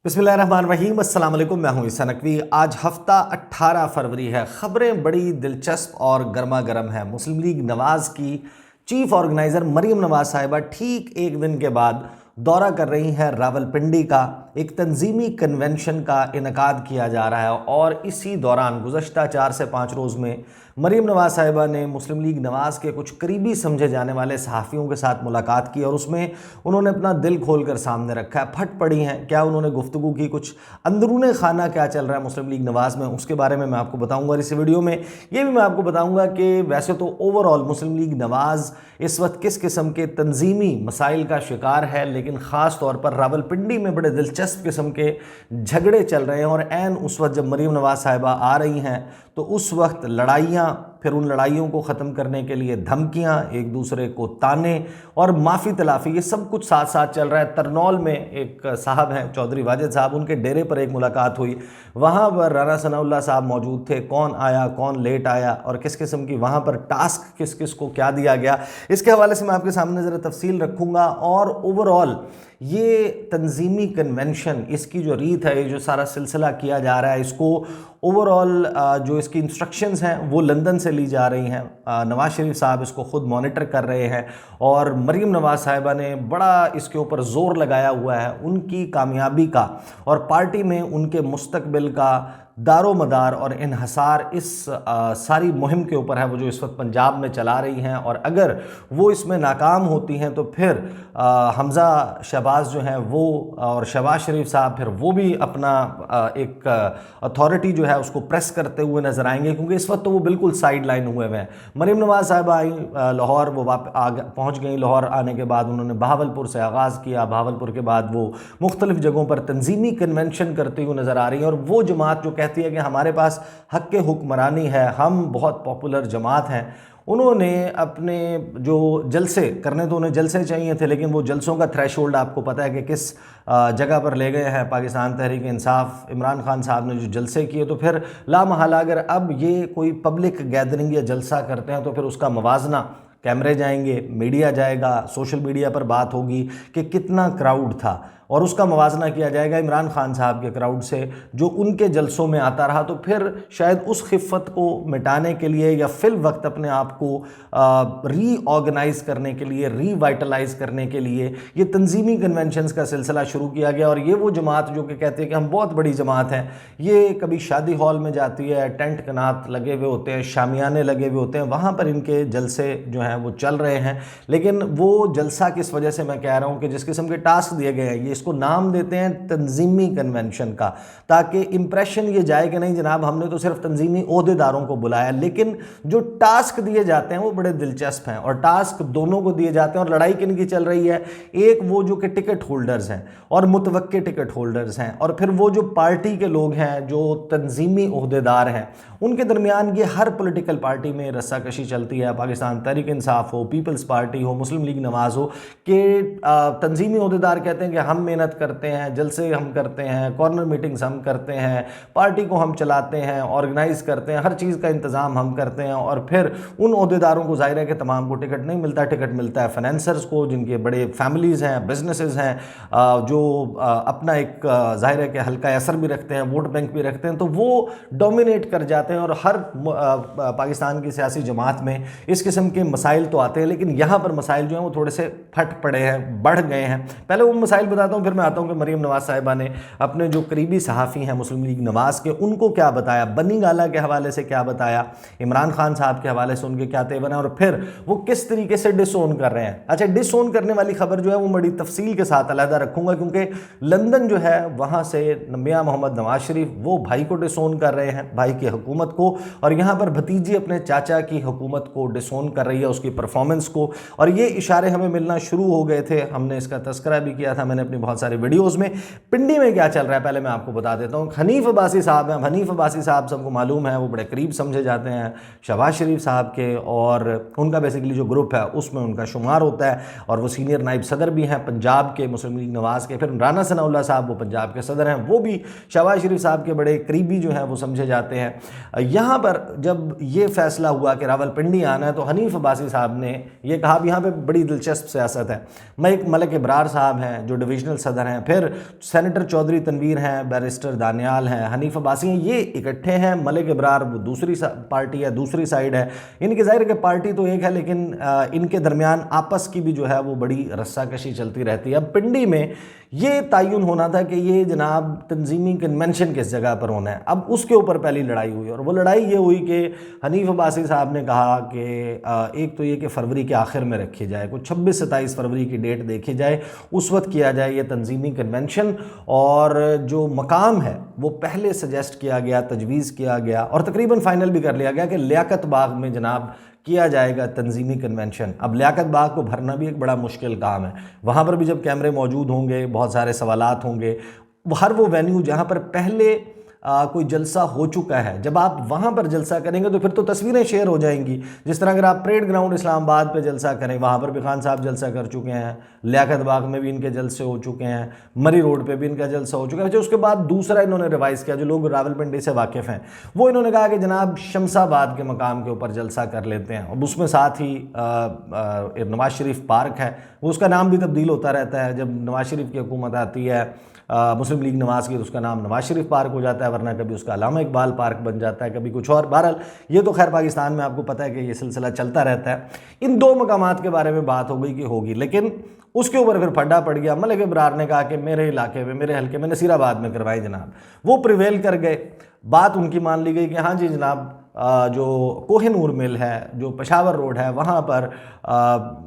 बिस्मिल्लाहिर्रहमानिर्रहीम, अस्सलाम वालेकुम। मैं हूं ईसा नकवी। आज हफ्ता 18 फरवरी है। खबरें बड़ी दिलचस्प और गर्मा गर्म है। मुस्लिम लीग नवाज़ की चीफ ऑर्गेनाइज़र मरीम नवाज साहिबा ठीक एक दिन के बाद दौरा कर रही हैं रावलपिंडी का। एक तंजीमी कन्वेंशन का इनकाद किया जा रहा है और इसी दौरान गुज़श्ता 4 से 5 रोज़ में मरीम नवाज साहिबा ने मुस्लिम लीग नवाज़ के कुछ करीबी समझे जाने वाले सहाफ़ियों के साथ मुलाकात की और उसमें उन्होंने अपना दिल खोल कर सामने रखा है। फट पड़ी हैं क्या उन्होंने गुफ्तगू की, कुछ अंदरूने खाना क्या चल रहा है मुस्लिम लीग नवाज़ में, उसके बारे में मैं आपको बताऊंगा। और इस वीडियो में ये भी मैं आपको बताऊंगा कि वैसे तो ओवरऑल मुस्लिम लीग नवाज़ इस वक्त किस किस्म के तंजीमी मसाइल का शिकार है, लेकिन ख़ास तौर पर रावलपिंडी में बड़े दिलचस्प किस्म के झगड़े चल रहे हैं। और ऐन उस वक्त जब मरीम नवाज साहिबा आ रही हैं तो उस वक्त लड़ाइयाँ, फिर उन लड़ाइयों को ख़त्म करने के लिए धमकियाँ, एक दूसरे को ताने और माफ़ी तलाफ़ी, ये सब कुछ साथ साथ चल रहा है। तरनौल में एक साहब हैं चौधरी वाजिद साहब, उनके डेरे पर एक मुलाकात हुई। वहाँ पर राना सनाउल्लाह साहब मौजूद थे। कौन आया, कौन लेट आया और किस किस्म की वहाँ पर टास्क किस किस को क्या दिया गया, इसके हवाले से मैं आपके सामने ज़रा तफसील रखूँगा। और ओवरऑल ये तंजीमी कन्वेंशन, इसकी जो रीत है, ये जो सारा सिलसिला किया जा रहा है, इसको ओवरऑल जो इसकी इंस्ट्रक्शंस हैं वो लंदन से ली जा रही हैं। नवाज शरीफ साहब इसको ख़ुद मॉनिटर कर रहे हैं और मरीम नवाज साहिबा ने बड़ा इसके ऊपर ज़ोर लगाया हुआ है उनकी कामयाबी का और पार्टी में उनके मुस्तकबिल का दारो मदार और इन्हसार इस सारी मुहिम के ऊपर है, वो जो इस वक्त पंजाब में चला रही हैं। और अगर वो इसमें नाकाम होती हैं तो फिर हमज़ा शहबाज जो हैं वो और शहबाज शरीफ साहब फिर वो भी अपना एक अथॉरिटी जो है उसको प्रेस करते हुए नज़र आएंगे, क्योंकि इस वक्त तो वो बिल्कुल साइड लाइन हुए हैं। मरीम नवाज साहिबा आई लाहौर, वो पहुँच गई। लाहौर आने के बाद उन्होंने बहावलपुर से आगाज़ किया। बहावलपुर के बाद वो मुख्तलिफ़ जगहों पर तंजीमी कन्वेंशन करती हुई नज़र आ रही हैं। और वो जमात जो कहती है कि हमारे पास हक़ के हुक्मरानी है, हम बहुत पॉपुलर जमात हैं, उन्होंने अपने जो जलसे करने, तो उन्हें जलसे चाहिए थे, लेकिन वो जलसों का थ्रेशोल्ड आपको पता है कि किस जगह पर ले गए हैं। पाकिस्तान तहरीक इंसाफ, इमरान खान साहब ने जो जलसे किए, तो फिर लामहला अगर अब ये कोई पब्लिक गैदरिंग या जलसा करते हैं तो फिर उसका मवाजना, कैमरे जाएंगे, मीडिया जाएगा, सोशल मीडिया पर बात होगी कि कितना क्राउड था और उसका मवाजना किया जाएगा इमरान खान साहब के क्राउड से जो उनके जलसों में आता रहा। तो फिर शायद उस खिफ़त को मिटाने के लिए या फिल वक्त अपने आप को रीऑर्गेनाइज़ करने के लिए, रीवाइटलाइज़ करने के लिए ये तंजीमी कन्वेंशंस का सिलसिला शुरू किया गया। और ये वो जमात जो कि कहते हैं कि हम बहुत बड़ी जमात हैं, ये कभी शादी हॉल में जाती है, टेंट कनात लगे हुए होते हैं, शामियाने लगे हुए होते हैं, वहाँ पर इनके जलसे जो हैं वो चल रहे हैं। लेकिन वो जलसा किस वजह से मैं कह रहा हूँ कि जिस किस्म के टास्क दिए गए हैं, ये इसको नाम देते हैं तंजीमी कन्वेंशन का, ताकि इंप्रेशन ये जाए कि नहीं जनाब हमने तो सिर्फ तंजीमी ओहदेदारों को बुलाया। लेकिन जो टास्क दिए जाते हैं वो बड़े दिलचस्प हैं और टास्क दोनों को दिए जाते हैं। और लड़ाई किन की चल रही है, एक वो जो कि टिकट होल्डर्स हैं और मुतवक्के टिकट होल्डर्स हैं, और फिर वो जो पार्टी के लोग हैं जो तंजीमी ओहदेदार हैं, उनके दरमियान ये हर पॉलिटिकल पार्टी में रस्साकशी चलती है। पाकिस्तान तहरीक इंसाफ हो, पीपल्स पार्टी हो, मुस्लिम लीग नवाज़ हो, कि तंजीमी ओहदेदार कहते हैं कि हम मेहनत करते हैं, जलसे हम करते हैं, कॉर्नर मीटिंग्स हम करते हैं, पार्टी को हम चलाते हैं, ऑर्गेनाइज़ करते हैं, हर चीज़ का इंतज़ाम हम करते हैं। और फिर उन ओहदेदारों को ज़ाहिर है कि तमाम को टिकट नहीं मिलता, टिकट मिलता है फाइनेंसर्स को, जिनके बड़े फैमिलीज़ हैं, बिजनेसेस हैं, जो अपना एक ज़ाहिर है कि हल्का असर भी रखते हैं, वोट बैंक भी रखते हैं, तो वो डोमिनेट कर जाते हैं। और हर पाकिस्तान की सियासी जमात में इस किस्म के मसाइल तो आते हैं, लेकिन यहाँ पर मसाइल जो हैं वो थोड़े से फट पड़े हैं, बढ़ गए हैं। पहले वो मसाइल बताता हूँ, फिर मैं आता हूँ कि मरीम नवाज साहिबा ने अपने जो करीबी सहाफ़ी हैं मुस्लिम लीग नवाज़ के, उनको क्या बताया, बनी गाला के हवाले से क्या बताया, इमरान खान साहब के हवाले से उनके क्या तेवर हैं, और फिर वो किस तरीके से डिसोन कर रहे हैं। अच्छा, डिसोन करने वाली खबर जो है वो बड़ी तफसील के साथ अलहदा रखूँगा, क्योंकि लंदन जो है वहाँ से मियां मोहम्मद नवाज शरीफ वो भाई को डिसोन कर रहे हैं, भाई की हुकूमत को, और यहाँ पर भतीजी अपने चाचा की हुकूमत को डिसोन कर रही है, उसकी परफॉर्मेंस को। और ये इशारे हमें मिलना शुरू हो गए थे, हमने इसका तस्करा भी किया था मैंने अपनी बहुत सारे वीडियोस में। पिंडी में क्या चल रहा है पहले मैं आपको बता देता हूँ। हनीफ अब्बासी साहब हैं, हनीफ अब्बासी साहब सबको मालूम है, वो बड़े करीब समझे जाते हैं शहबाज शरीफ साहब के, और उनका बेसिकली जो ग्रुप है उसमें उनका शुमार होता है, और वो सीनियर नायब सदर भी हैं पंजाब के मुस्लिम लीग नवाज़ के। फिर राना सनाउल्लाह साहब वो पंजाब के सदर हैं, वो भी शहबाज शरीफ साहब के बड़े करीबी जो हैं वो समझे जाते हैं। यहाँ पर जब ये फैसला हुआ कि रावलपिंडी आना है, तो हनीफ अब्बासी साहब ने ये कहा, अब यहाँ पे बड़ी दिलचस्प सियासत है। मलिक इब्रार साहब हैं जो डिवीजनल डिविजनल सदर हैं, फिर सेनेटर चौधरी तनवीर हैं, बैरिस्टर दानियाल हैं, हनीफ अब्बासी हैं, ये इकट्ठे हैं। मलिक इब्रार वो दूसरी पार्टी है, दूसरी साइड है। इनकी जाहिर है कि पार्टी तो एक है, लेकिन इनके दरमियान आपस की भी जो है वो बड़ी रस्साकशी चलती रहती है। अब पिंडी में ये तयन होना था कि ये जनाब तंजीमी कन्वेंशन किस जगह पर होना है। अब उसके ऊपर पहली लड़ाई हुई, और वो लड़ाई ये हुई कि हनीफ अब्बासी साहब ने कहा कि एक तो ये कि फरवरी के आखिर में रखी जाए, कुछ 26-27 फरवरी की डेट देखी जाए, उस वक्त किया जाए ये तंजीमी कन्वेंशन। और जो मकाम है वो पहले सजेस्ट किया गया, तजवीज़ किया गया और तकरीबन फ़ाइनल भी कर लिया गया कि लियाकत बाग में जनाब किया जाएगा तंजीमी कन्वेंशन। अब लियाकत बाग को भरना भी एक बड़ा मुश्किल काम है। वहाँ पर भी जब कैमरे मौजूद होंगे, बहुत सारे सवालात होंगे, हर वो वेन्यू जहाँ पर पहले कोई जलसा हो चुका है, जब आप वहाँ पर जलसा करेंगे तो फिर तो तस्वीरें शेयर हो जाएंगी। जिस तरह अगर आप परेड ग्राउंड इस्लामाबाद पे जलसा करें, वहाँ पर भी खान साहब जलसा कर चुके हैं, लियाकत बाग में भी इनके जलसे हो चुके हैं, मरी रोड पे भी इनका जलसा हो चुका है। उसके बाद दूसरा इन्होंने रिवाइज़ किया, जो लोग रावलपिंडी से वाकिफ़ हैं वो इन्होंने कहा कि जनाब शमसाबाद के मकाम के ऊपर जलसा कर लेते हैं। अब उसमें साथ ही नवाज शरीफ पार्क है, वो उसका नाम भी तब्दील होता रहता है। जब नवाज शरीफ की हुकूमत आती है मुस्लिम लीग नवाज की, तो उसका नाम नवाज शरीफ पार्क हो जाता है, वरना कभी उसका अल्लामा इकबाल पार्क बन जाता है, कभी कुछ और। बहरहाल ये तो खैर पाकिस्तान में आपको पता है कि ये सिलसिला चलता रहता है। इन दो मकामात के बारे में बात हो गई कि होगी, लेकिन उसके ऊपर फिर फड्डा पड़ गया। मलिक इब्रार ने कहा कि मेरे इलाके में, मेरे हल्के में नसीराबाद में करवाए जनाब। वो प्रिवेल कर गए, बात उनकी मान ली गई कि हाँ जी जनाब जो कोहिनूर मिल है, जो पेशावर रोड है, वहाँ पर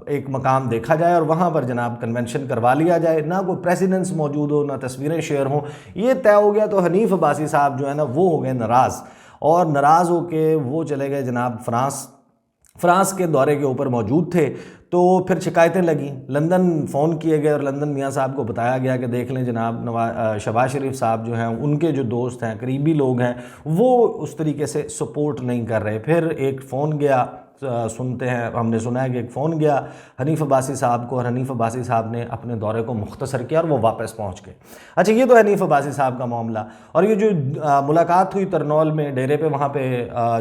एक मकाम देखा जाए और वहाँ पर जनाब कन्वेंशन करवा लिया जाए। ना कोई प्रेसिडेंट्स मौजूद हो, ना तस्वीरें शेयर हों, ये तय हो गया। तो हनीफ अब्बासी साहब जो है ना वो हो गए नाराज़, और नाराज़ होके वो चले गए जनाब फ्रांस के दौरे के ऊपर मौजूद थे। तो फिर शिकायतें लगी, लंदन फ़ोन किए गए और लंदन मियाँ साहब को बताया गया कि देख लें जनाब शहबाज शरीफ साहब जो हैं, उनके जो दोस्त हैं, करीबी लोग हैं, वो उस तरीके से सपोर्ट नहीं कर रहे। फिर एक फ़ोन गया, सुनते हैं, हमने सुना है कि एक फ़ोन गया हनीफ अब्बासी साहब को, और हनीफ अब्बासी साहब ने अपने दौरे को मुख्तसर किया और वो वापस पहुंच गए। अच्छा, ये तो हनीफ अब्बासी साहब का मामला। और ये जो मुलाकात हुई तरनौल में डेरे पे, वहाँ पे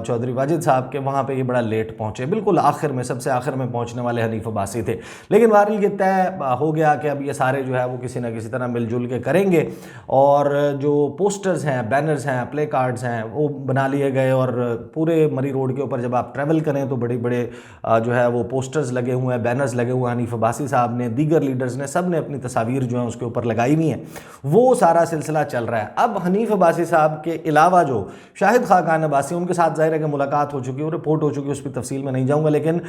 चौधरी वाजिद साहब के, वहाँ पे ये बड़ा लेट पहुँचे, बिल्कुल आखिर में, सबसे आखिर में पहुँचने वाले हनीफ अब्बासी थे। लेकिन बहरहाल ये तय हो गया कि अब ये सारे जो है वो किसी न किसी तरह मिलजुल के करेंगे। और जो पोस्टर्स हैं, बैनर्स हैं, प्ले कार्ड्स हैं, वो बना लिए गए। और पूरे मरी रोड के ऊपर जब आप ट्रैवल करें तो बड़े बड़े जो है वो पोस्टर्स लगे हुए हैं, बैनर्स लगे हुए हैं। हनीफ अब्बासी साहब ने, दीगर लीडर्स ने, सब ने अपनी तस्वीर जो है उसके ऊपर लगाई हुई है। वो सारा सिलसिला चल रहा है। अब हनीफ अब्बासी साहब के अलावा जो शाहिद खाकान अब्बासी, उनके साथ ज़ाहिर है कि मुलाकात हो चुकी है, रिपोर्ट हो चुकी है, उस पर तफसील में नहीं जाऊँगा। लेकिन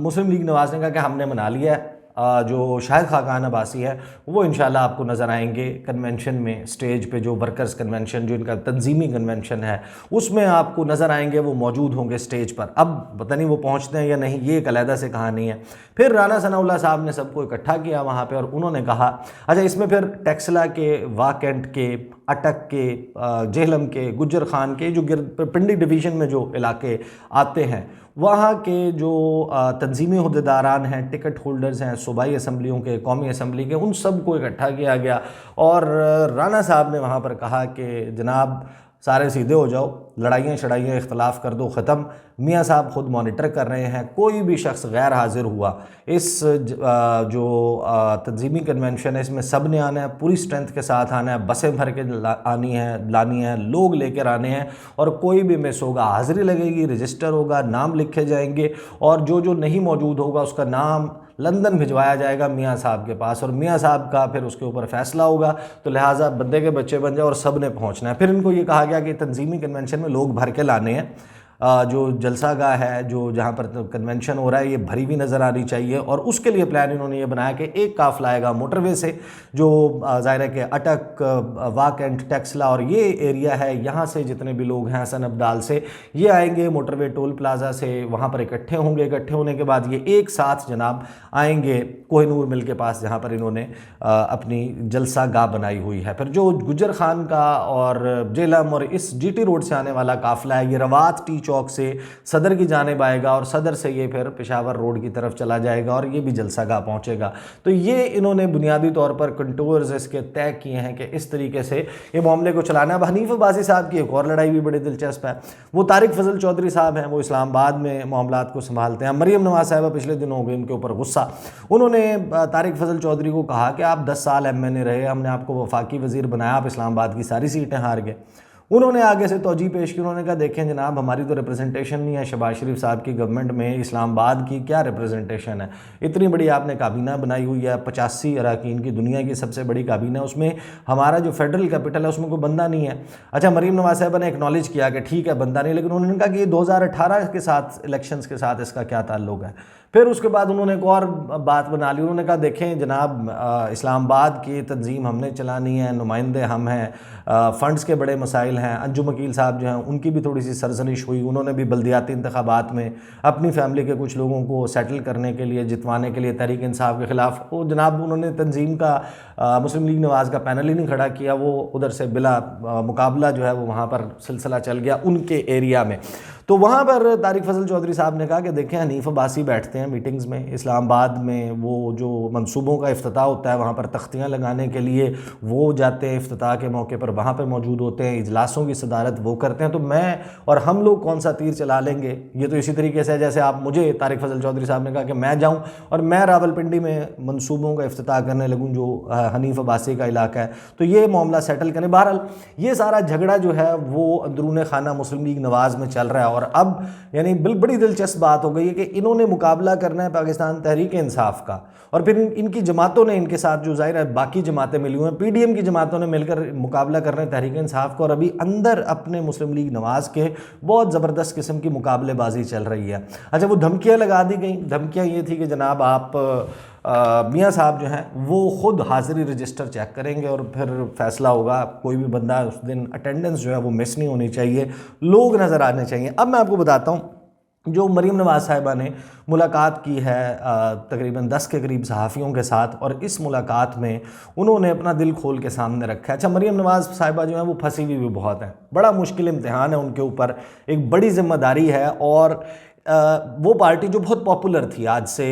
मुस्लिम लीग नवाज ने कहा कि हमने मना लिया है। जो शाहिद खाकान अब्बासी है वो इंशाल्लाह आपको नज़र आएंगे कन्वेंशन में, स्टेज पे जो वर्कर्स कन्वेंशन, जो इनका तंजीमी कन्वेंशन है, उसमें आपको नज़र आएंगे, वो मौजूद होंगे स्टेज पर। अब पता नहीं वो पहुंचते हैं या नहीं, ये एक अलहदा से कहानी है। फिर राना सनाउल्लाह साहब ने सबको इकट्ठा किया वहाँ पर, और उन्होंने कहा अच्छा, इसमें फिर टेक्सला के, वाकेंट के, अटक के, जेहलम के, गुज्जर खान के, जो पिंडी डिवीज़न में जो इलाके आते हैं, वहाँ के जो तंजीमी अहदेदारान हैं, टिकट होल्डर्स हैं, सूबाई असम्बलियों के, कौमी असम्बली के, उन सब को इकट्ठा किया गया। और राना साहब ने वहाँ पर कहा कि जनाब सारे सीधे हो जाओ, लड़ाइयाँ शड़ाइयाँ इख्तलाफ कर दो ख़त्म। मियाँ साहब ख़ुद मॉनिटर कर रहे हैं, कोई भी शख्स गैर हाजिर हुआ इस जो तंजीमी कन्वेंशन है, इसमें सब ने आना है, पूरी स्ट्रेंथ के साथ आना है, बसें भर के लानी है, लोग लेकर आने हैं, और कोई भी मिस होगा, हाज़िरी लगेगी, रजिस्टर होगा, नाम लिखे जाएंगे, और जो नहीं मौजूद होगा उसका नाम लंदन भिजवाया जाएगा मियाँ साहब के पास, और मियाँ साहब का फिर उसके ऊपर फैसला होगा। तो लिहाजा बंदे के बच्चे बन जाए, और सब ने पहुँचना है। फिर इनको ये कहा गया कि तंजीमी कन्वेंशन में लोग भर के लाने हैं, जो जलसा गाह है, जो जहाँ पर कन्वेंशन हो रहा है, ये भरी हुई नज़र आनी चाहिए। और उसके लिए प्लान इन्होंने ये बनाया कि एक काफ़िला आएगा मोटरवे से, जो ज़ाहिर है कि अटक, वाकेंट, टेक्सला और ये एरिया है, यहाँ से जितने भी लोग हैं हसन अब्दाल से, ये आएंगे मोटरवे टोल प्लाजा से, वहाँ पर इकट्ठे होंगे। इकट्ठे होने के बाद ये एक साथ जनाब आएंगे कोहिनूर मिल के पास, जहाँ पर इन्होंने अपनी जलसा गाह बनाई हुई है। फिर जो गुज्जर खान का और जेलम और इस GT रोड से आने वाला काफ़िला है, ये रवात टी चौक से सदर की जानिब आएगा और सदर से ये फिर पेशावर रोड की तरफ चला जाएगा और ये भी जलसागाह पहुँचेगा। तो ये इन्होंने बुनियादी तौर पर कंटूर्स इसके तय किए हैं कि इस तरीके से ये मामले को चलाना। अब हनीफ अब्बासी साहब की एक और लड़ाई भी बड़ी दिलचस्प है। वो तारिक फजल चौधरी साहब हैं, वो इस्लामाबाद में मामलात को संभालते हैं। मरीम नवाज साहिबा पिछले दिनों हो गए उनके ऊपर गुस्सा। उन्होंने तारिक फजल चौधरी को कहा कि आप 10 साल MNA रहे, हमने आपको वफाकी वजीर बनाया, आप इस्लामाबाद की सारी सीटें हार गए। उन्होंने आगे से तौजीह पेश की, उन्होंने कहा देखें जनाब, हमारी तो रिप्रेजेंटेशन नहीं है शहबाज शरीफ साहब की गवर्नमेंट में, इस्लामाबाद की क्या रिप्रेजेंटेशन है। इतनी बड़ी आपने काबीना बनाई हुई है, 85 अरकान की, दुनिया की सबसे बड़ी काबीना, उसमें हमारा जो फेडरल कैपिटल है उसमें कोई बंदा नहीं है। अच्छा, मरीम नवाज साहबा ने एक्नॉलेज किया कि ठीक है बंदा नहीं, लेकिन उन्होंने कहा कि ये 2018 के साथ इलेक्शंस के साथ इसका क्या ताल्लुक है। फिर उसके बाद उन्होंने एक और बात बना ली, उन्होंने कहा देखें जनाब, इस्लामाबाद की तंजीम हमने चलानी है, नुमाइंदे हम हैं, फ़ंड्स के बड़े मसाइल हैं। अंजुम वकील साहब जो हैं उनकी भी थोड़ी सी सरजनिश हुई, उन्होंने भी बल्दियाती इंतखाबात में अपनी फैमिली के कुछ लोगों को सेटल करने के लिए, जितवाने के लिए तहरीक इंसाफ के ख़िलाफ़, वो जनाब उन्होंने तंजीम का मुस्लिम लीग नवाज़ का पैनल ही नहीं खड़ा किया, वो उधर से बिला मुकाबला जो है वो वहाँ पर सिलसिला चल गया उनके एरिया में। तो वहाँ पर तारिक फजल चौधरी साहब ने कहा कि देखें, हनीफ अब्बासी बैठते हैं मीटिंग्स में इस्लामाबाद में, वो जो मंसूबों का इफ्तिताह होता है वहाँ पर तख्तियाँ लगाने के लिए वो जाते हैं, इफ्तिताह के मौके पर वहाँ पर मौजूद होते हैं, इजलासों की सदारत वो करते हैं। तो मैं और हम लोग कौन सा तीर चला लेंगे, ये तो इसी तरीके से जैसे आप मुझे, तारिक फजल चौधरी साहब ने कहा कि मैं जाऊँ और मैं रावलपिंडी में मंसूबों का इफ्तिताह करने लगूँ जो हनीफ अब्बासी का इलाका है, तो ये मामला सेटल करें। बहरहाल ये सारा झगड़ा जो है वो अंदरून खाना मुस्लिम लीग नवाज़ में चल रहा है। और अब यानी बड़ी दिलचस्प बात हो गई है कि इन्होंने मुकाबला करना है पाकिस्तान तहरीक इंसाफ का, और फिर इनकी जमातों ने इनके साथ जो ज़ाहिर है बाकी जमातें मिली हुई हैं, PDM की जमातों ने मिलकर मुकाबला कर रहे हैं तहरीक इंसाफ को, और अभी अंदर अपने मुस्लिम लीग नवाज़ के बहुत ज़बरदस्त किस्म की मुकाबलेबाजी चल रही है। अच्छा, वो धमकियाँ लगा दी गई। धमकियाँ ये थी कि जनाब आप मियाँ साहब जो हैं वो ख़ुद हाज़िरी रजिस्टर चेक करेंगे और फिर फैसला होगा, कोई भी बंदा उस दिन अटेंडेंस जो है वो मिस नहीं होनी चाहिए, लोग नज़र आने चाहिए। अब मैं आपको बताता हूँ, जो मरीम नवाज साहिबा ने मुलाकात की है तकरीबन 10 के करीब सहाफ़ियों के साथ, और इस मुलाकात में उन्होंने अपना दिल खोल के सामने रखा है। अच्छा, मरीम नवाज साहिबा जो है वो फंसी हुई भी बहुत है, बड़ा मुश्किल इम्तिहान है उनके ऊपर, एक बड़ी ज़िम्मेदारी है। और वो पार्टी जो बहुत पॉपुलर थी, आज से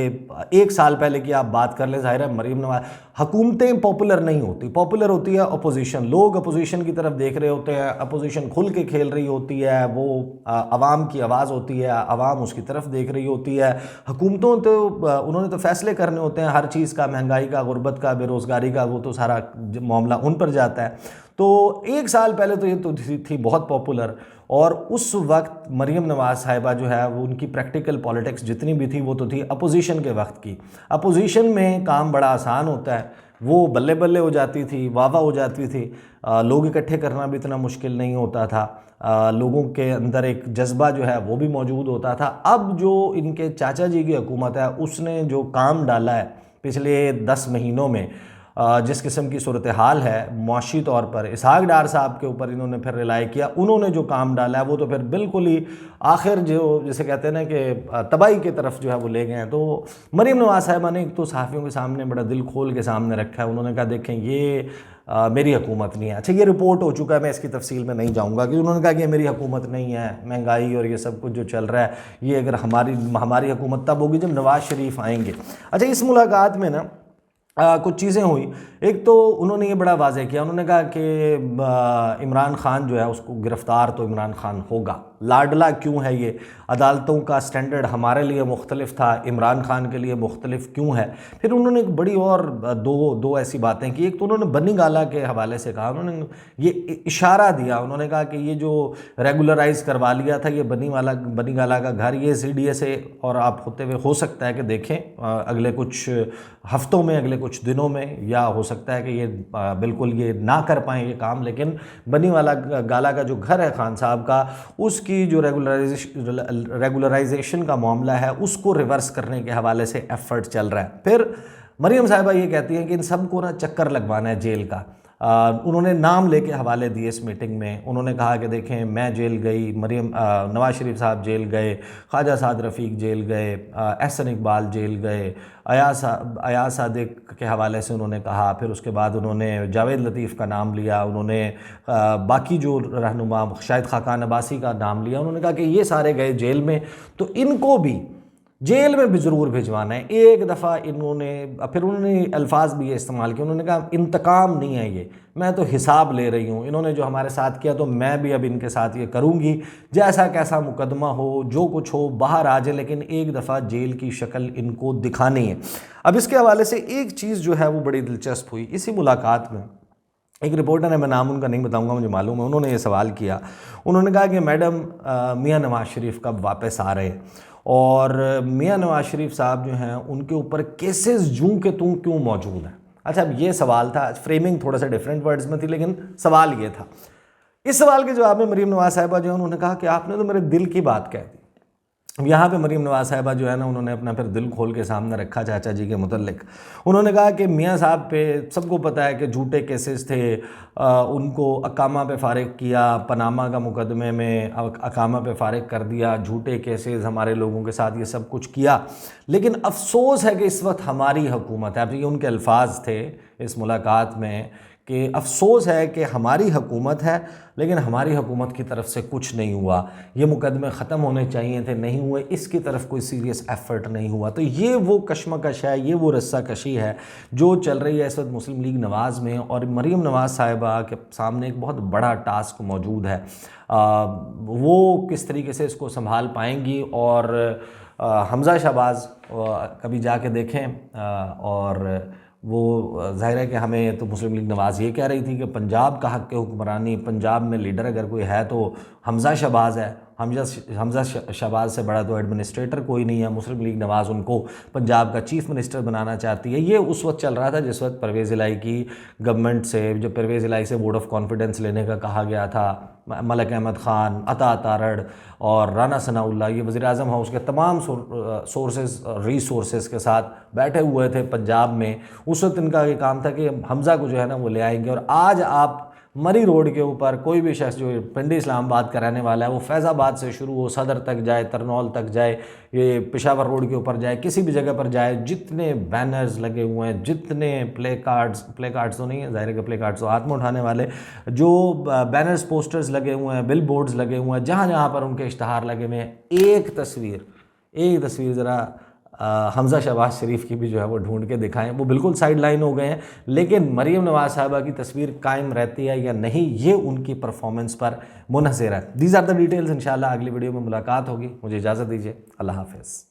1 साल पहले की आप बात कर लें, ज़ाहिर है मरीम नवाज, हुकूमतें पॉपुलर नहीं होती, पॉपुलर होती है अपोजिशन, लोग अपोजिशन की तरफ देख रहे होते हैं, अपोजिशन खुल के खेल रही होती है, वो आवाम की आवाज़ होती है, आवाम उसकी तरफ देख रही होती है। हुकूमतों तो उन्होंने तो फैसले करने होते हैं हर चीज़ का, महंगाई का, गुर्बत का, बेरोज़गारी का, वो तो सारा मामला उन पर जाता है। तो 1 साल पहले तो ये तो थी बहुत पॉपुलर, और उस वक्त मरीम नवाज साहिबा जो है वो उनकी प्रैक्टिकल पॉलिटिक्स जितनी भी थी वो तो थी अपोजिशन के वक्त की। अपोजिशन में काम बड़ा आसान होता है, वो बल्ले बल्ले हो जाती थी, वाह हो जाती थी, लोग इकट्ठे करना भी इतना मुश्किल नहीं होता था, लोगों के अंदर एक जज्बा जो है वो भी मौजूद होता था। अब जो इनके चाचा जी की हुकूमत है उसने जो काम डाला है पिछले 10 महीनों में, जिस किस्म की सूरत हाल है मुआशी तौर पर, इसहाक डार साहब के ऊपर इन्होंने फिर रिलाई किया, उन्होंने जो काम डाला है वो तो फिर बिल्कुल ही आखिर जो जिसे कहते हैं ना कि तबाही की तरफ जो है वो ले गए हैं। तो मरीम नवाज साहिबा ने एक तो सहाफ़ियों के सामने बड़ा दिल खोल के सामने रखा है, उन्होंने कहा देखें ये मेरी हुकूमत नहीं है। अच्छा, ये रिपोर्ट हो चुका है, मैं इसकी तफसील में नहीं जाऊँगा, कि उन्होंने कहा कि मेरी हुकूमत नहीं है, महंगाई और ये सब कुछ जो चल रहा है ये अगर हमारी हुकूमत तब होगी जब नवाज़ शरीफ आएंगे। अच्छा, इस मुलाकात में ना कुछ चीज़ें हुई। एक तो उन्होंने ये बड़ा वाज़ेह किया, उन्होंने कहा कि इमरान खान जो है उसको गिरफ़्तार तो इमरान खान होगा, लाडला क्यों है ये, अदालतों का स्टैंडर्ड हमारे लिए मुख्तलिफ था, इमरान खान के लिए मुख्तलिफ क्यों है। फिर उन्होंने एक बड़ी और दो ऐसी बातें की। एक तो उन्होंने बनी गाला के हवाले से कहा, उन्होंने ये इशारा दिया, उन्होंने कहा कि ये जो रेगुलराइज करवा लिया था ये बनी गाला का घर, ये CDA से और आप होते हुए हो सकता है कि देखें अगले कुछ हफ्तों में, अगले कुछ दिनों में, या हो सकता है कि ये बिल्कुल ये ना कर पाएँ ये काम, लेकिन बनी वाला गाला का जो घर है खान साहब का, उसकी जो रेगुलराइजेशन का मामला है उसको रिवर्स करने के हवाले से एफर्ट चल रहा है। फिर मरीम साहिबा ये कहती हैं कि इन सब को ना चक्कर लगवाना है जेल का, उन्होंने नाम लेके हवाले दिए इस मीटिंग में। उन्होंने कहा कि देखें, मैं जेल गई, नवाज शरीफ साहब जेल गए, ख्वाजा साद रफ़ीक जेल गए, एहसन इकबाल जेल गए, अयाज सादिक के हवाले से उन्होंने कहा। फिर उसके बाद उन्होंने जावेद लतीफ़ का नाम लिया, उन्होंने बाकी जो रहनुमा शाहिद खाकान अब्बासी का नाम लिया। उन्होंने कहा कि ये सारे गए जेल में, तो इनको भी जेल में भी ज़रूर भिजवाना है। एक दफ़ा फिर उन्होंने अल्फाज भी ये इस्तेमाल किए। उन्होंने कहा इंतकाम नहीं है ये, मैं तो हिसाब ले रही हूँ। इन्होंने जो हमारे साथ किया तो मैं भी अब इनके साथ ये करूँगी, जैसा कैसा मुकदमा हो, जो कुछ हो, बाहर आ जाए, लेकिन एक दफ़ा जेल की शक्ल इनको दिखानी है। अब इसके हवाले से एक चीज़ जो है वो बड़ी दिलचस्प हुई इसी मुलाकात में। एक रिपोर्टर है, मैं नाम उनका नहीं बताऊंगा, मुझे मालूम है, उन्होंने ये सवाल किया। उन्होंने कहा कि मैडम, मियां नवाज शरीफ कब वापस आ रहे, और मियां नवाज शरीफ साहब जो हैं उनके ऊपर केसेस जूं के तूं क्यों मौजूद हैं। अच्छा, अब ये सवाल था, फ्रेमिंग थोड़ा सा डिफरेंट वर्ड्स में थी, लेकिन सवाल ये था। इस सवाल के जवाब में मरीम नवाज साहिबा जो है उन्होंने कहा कि आपने तो मेरे दिल की बात कह दी। अब यहाँ पे मरीम नवाज साहिबा जो है ना, उन्होंने अपना फिर दिल खोल के सामने रखा चाचा जी के मुतल्लिक। उन्होंने कहा कि मियाँ साहब पे सबको पता है कि झूठे केसेस थे, उनको अकामा पे फारिग किया, पनामा का मुकदमे में अकामा पे फारिग कर दिया, झूठे केसेस हमारे लोगों के साथ ये सब कुछ किया। लेकिन अफसोस है कि इस वक्त हमारी हुकूमत है, अब ये उनके अल्फाज थे इस मुलाकात में, कि अफसोस है कि हमारी हुकूमत है लेकिन हमारी हुकूमत की तरफ से कुछ नहीं हुआ, ये मुकदमे ख़त्म होने चाहिए थे, नहीं हुए, इसकी तरफ कोई सीरियस एफ़र्ट नहीं हुआ। तो ये वो कशमकश है, ये वो रस्साकशी है जो चल रही है इस वक्त मुस्लिम लीग नवाज़ में। और मरीम नवाज़ साहिबा के सामने एक बहुत बड़ा टास्क मौजूद है। वो किस तरीके से इसको संभाल पाएंगी। और हमज़ा शहबाज कभी जाके देखें, और वो ज़ाहिर है कि हमें तो मुस्लिम लीग नवाज़ ये कह रही थी कि पंजाब का हक़ हुक्मरानी, पंजाब में लीडर अगर कोई है तो हमज़ा शहबाज है। हमज़ा शहबाज से बड़ा तो एडमिनिस्ट्रेटर कोई नहीं है। मुस्लिम लीग नवाज़ उनको पंजाब का चीफ़ मिनिस्टर बनाना चाहती है। ये उस वक्त चल रहा था जिस वक्त परवेज़ इलाही की गवर्नमेंट से, जब परवेज़ इलाही से वोट ऑफ कॉन्फिडेंस लेने का कहा गया था, मलिक अहमद ख़ान, अता तारड़ और राना सनाउल्लाह, ये वज़ीर-ए-आज़म हाउस के तमाम रिसोर्सेज के साथ बैठे हुए थे पंजाब में। उस वक्त इनका ये काम था कि हमज़ा को जो है ना वो ले आएंगे। और आज आप मरी रोड के ऊपर कोई भी शख्स जो पिंडी इस्लामाबाद का रहने वाला है, वो फैज़ाबाद से शुरू हो, सदर तक जाए, तरनौल तक जाए, ये पेशावर रोड के ऊपर जाए, किसी भी जगह पर जाए, जितने बैनर्स लगे हुए हैं, जितने प्ले कार्ड्स तो नहीं है, ज़ाहिर है कि प्ले कार्ड्स तो हाथ में उठाने वाले, जो बैनर्स पोस्टर्स लगे हुए हैं, बिल बोर्ड्स लगे हुए हैं, जहाँ जहाँ पर उनके इश्तहार लगे हुए हैं, एक तस्वीर ज़रा हमज़ा शहबाज शरीफ की भी जो है वो ढूंढ के दिखाएं। वो बिल्कुल साइड लाइन हो गए हैं, लेकिन मरीम नवाज साहिबा की तस्वीर कायम रहती है या नहीं, ये उनकी परफॉर्मेंस पर मुनहसर है। These are the details. इंशाल्लाह अगली वीडियो में मुलाकात होगी। मुझे इजाज़त दीजिए। अल्लाह हाफ़िज़।